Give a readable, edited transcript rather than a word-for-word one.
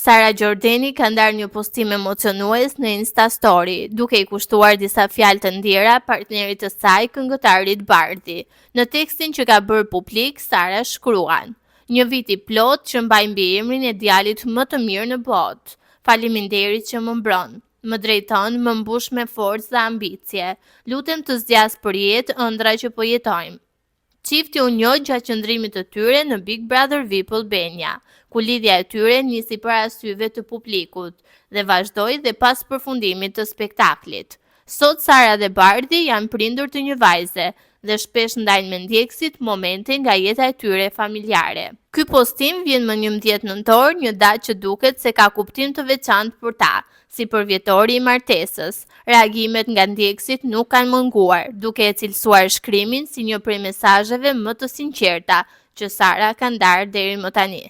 Sara Gjordeni ka ndarë një postim emocionues në Insta Story, duke i kushtuar disa fjalë të ndjera partnerit të saj, këngëtarit Bardhi. Në tekstin që ka bërë publik, Sara shkruan: "Një vit i plot që mbaj mbi emrin e djalit më të mirë në botë. Faleminderit që më mbron. Më drejton, më mbush me forcë dhe ambicie. Lutem të zgjas për jetë ëndra që po jetojmë." Çifti u njoh gjatë qëndrimit të tyre në Big Brother VIP Albania, ku lidhja e tyre nisi për arsyeve të publikut dhe vazhdoi dhe pas përfundimit të spektaklit. Sot Sara dhe Bardhi janë prindër të një vajze dhe shpesh ndajnë me ndjekësit momente nga jeta e tyre familjare. Ky postim vjen më 11 nëntor, një datë që duket se ka kuptim të veçantë për ta, si për vjetori i martesës. Reagimet nga ndjekësit nuk kanë munguar, duke e cilësuar shkrimin si një prej mesazheve më të sinqerta që Sara ka ndarë deri më tani.